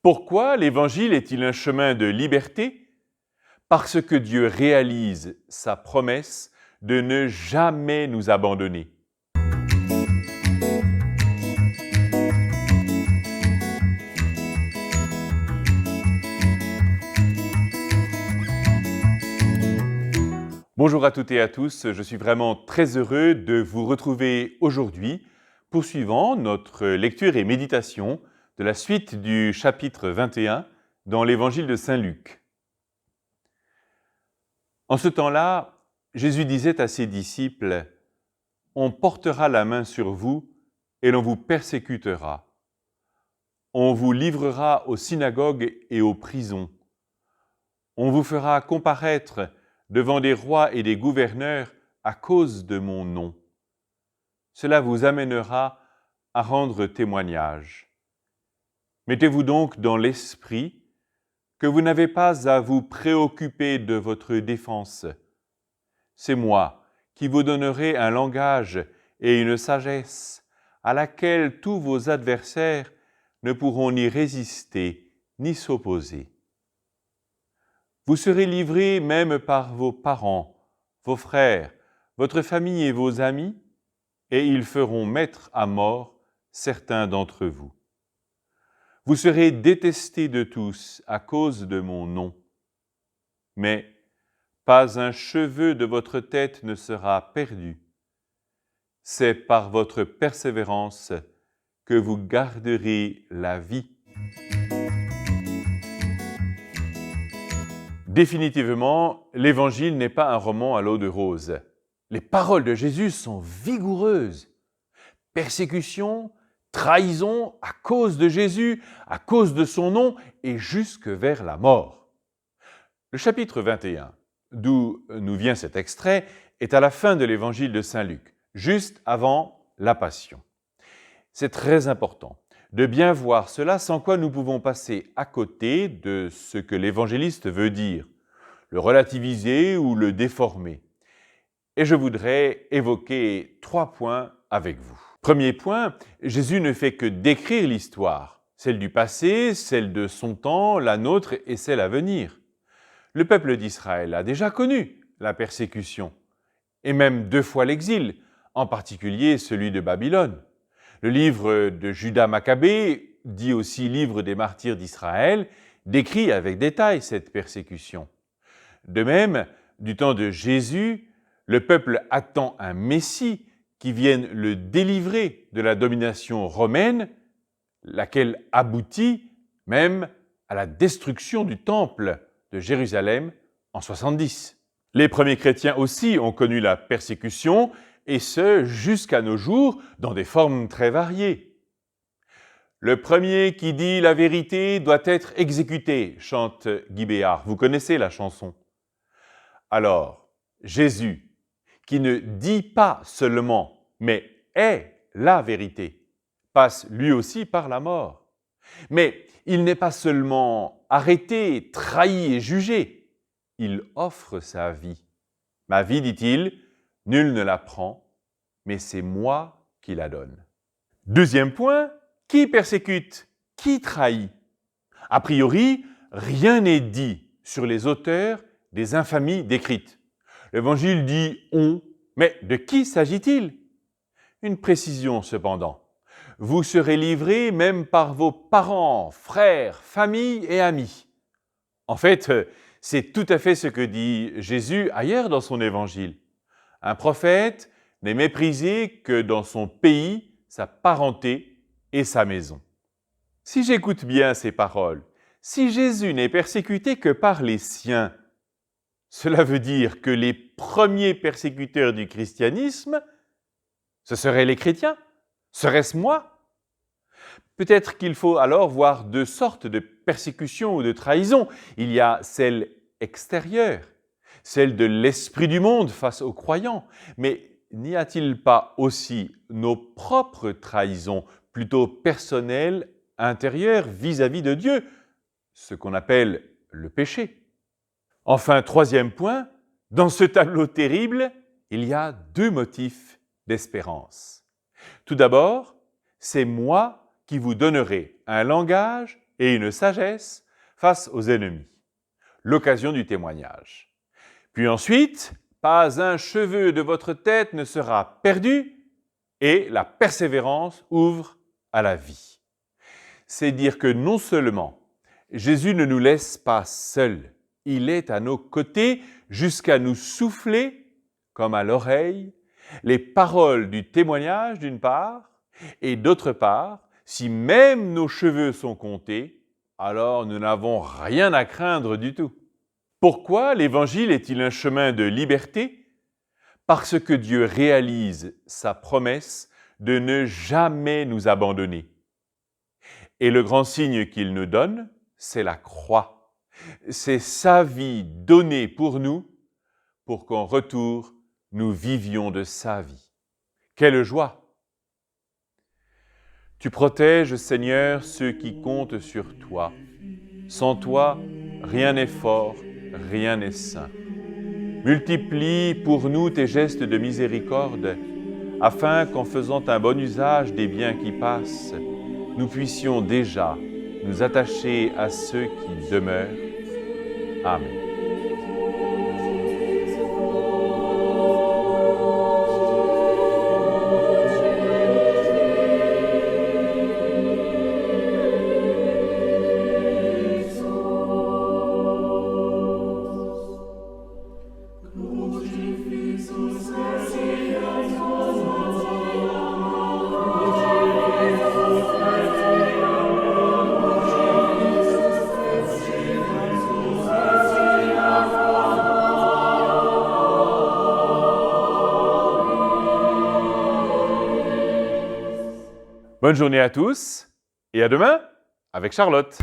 Pourquoi l'Évangile est-il un chemin de liberté? Parce que Dieu réalise sa promesse de ne jamais nous abandonner. Bonjour à toutes et à tous, je suis vraiment très heureux de vous retrouver aujourd'hui, poursuivant notre lecture et méditation de la suite du chapitre 21 dans l'Évangile de Saint Luc. En ce temps-là, Jésus disait à ses disciples « On portera la main sur vous et l'on vous persécutera. On vous livrera aux synagogues et aux prisons. On vous fera comparaître devant des rois et des gouverneurs à cause de mon nom. Cela vous amènera à rendre témoignage. Mettez-vous donc dans l'esprit que vous n'avez pas à vous préoccuper de votre défense. C'est moi qui vous donnerai un langage et une sagesse à laquelle tous vos adversaires ne pourront ni résister ni s'opposer. Vous serez livrés même par vos parents, vos frères, votre famille et vos amis, et ils feront mettre à mort certains d'entre vous. Vous serez détestés de tous à cause de mon nom. Mais pas un cheveu de votre tête ne sera perdu. C'est par votre persévérance que vous garderez la vie. Définitivement, l'Évangile n'est pas un roman à l'eau de rose. Les paroles de Jésus sont vigoureuses. Persécution, trahison à cause de Jésus, à cause de son nom et jusque vers la mort. Le chapitre 21, d'où nous vient cet extrait, est à la fin de l'Évangile de Saint Luc, juste avant la Passion. C'est très important de bien voir cela, sans quoi nous pouvons passer à côté de ce que l'évangéliste veut dire, le relativiser ou le déformer. Et je voudrais évoquer 3 points avec vous. Premier point, Jésus ne fait que décrire l'histoire, celle du passé, celle de son temps, la nôtre et celle à venir. Le peuple d'Israël a déjà connu la persécution, et même 2 fois l'exil, en particulier celui de Babylone. Le livre de Judas Maccabée, dit aussi livre des martyrs d'Israël, décrit avec détail cette persécution. De même, du temps de Jésus, le peuple attend un Messie qui vienne le délivrer de la domination romaine, laquelle aboutit même à la destruction du temple de Jérusalem en 70. Les premiers chrétiens aussi ont connu la persécution, et ce, jusqu'à nos jours, dans des formes très variées. Le premier qui dit la vérité doit être exécuté, chante Guy Béard. Vous connaissez la chanson. Alors, Jésus, qui ne dit pas seulement, mais est la vérité, passe lui aussi par la mort. Mais il n'est pas seulement arrêté, trahi et jugé, il offre sa vie. Ma vie, dit-il, nul ne la prend, mais c'est moi qui la donne. Deuxième point, qui persécute? Qui trahit? A priori, rien n'est dit sur les auteurs des infamies décrites. L'Évangile dit « on », mais de qui s'agit-il? Une précision cependant. Vous serez livrés même par vos parents, frères, familles et amis. En fait, c'est tout à fait ce que dit Jésus ailleurs dans son Évangile. Un prophète n'est méprisé que dans son pays, sa parenté et sa maison. Si j'écoute bien ces paroles, si Jésus n'est persécuté que par les siens, cela veut dire que les premiers persécuteurs du christianisme, ce seraient les chrétiens? Serait-ce moi? Peut-être qu'il faut alors voir 2 sortes de persécutions ou de trahisons. Il y a celle extérieure, celle de l'esprit du monde face aux croyants. Mais n'y a-t-il pas aussi nos propres trahisons, plutôt personnelles, intérieures, vis-à-vis de Dieu, ce qu'on appelle le péché? Enfin, 3e point, dans ce tableau terrible, il y a 2 motifs d'espérance. Tout d'abord, c'est moi qui vous donnerai un langage et une sagesse face aux ennemis. L'occasion du témoignage. Puis ensuite, pas un cheveu de votre tête ne sera perdu et la persévérance ouvre à la vie. C'est dire que non seulement Jésus ne nous laisse pas seuls, il est à nos côtés jusqu'à nous souffler, comme à l'oreille, les paroles du témoignage d'une part, et d'autre part, si même nos cheveux sont comptés, alors nous n'avons rien à craindre du tout. Pourquoi l'Évangile est-il un chemin de liberté? Parce que Dieu réalise sa promesse de ne jamais nous abandonner. Et le grand signe qu'il nous donne, c'est la croix. C'est sa vie donnée pour nous, pour qu'en retour, nous vivions de sa vie. Quelle joie! Tu protèges, Seigneur, ceux qui comptent sur toi. Sans toi, rien n'est fort, rien n'est saint. Multiplie pour nous tes gestes de miséricorde, afin qu'en faisant un bon usage des biens qui passent, nous puissions déjà nous attacher à ceux qui demeurent. Amen. Bonne journée à tous et à demain avec Charlotte.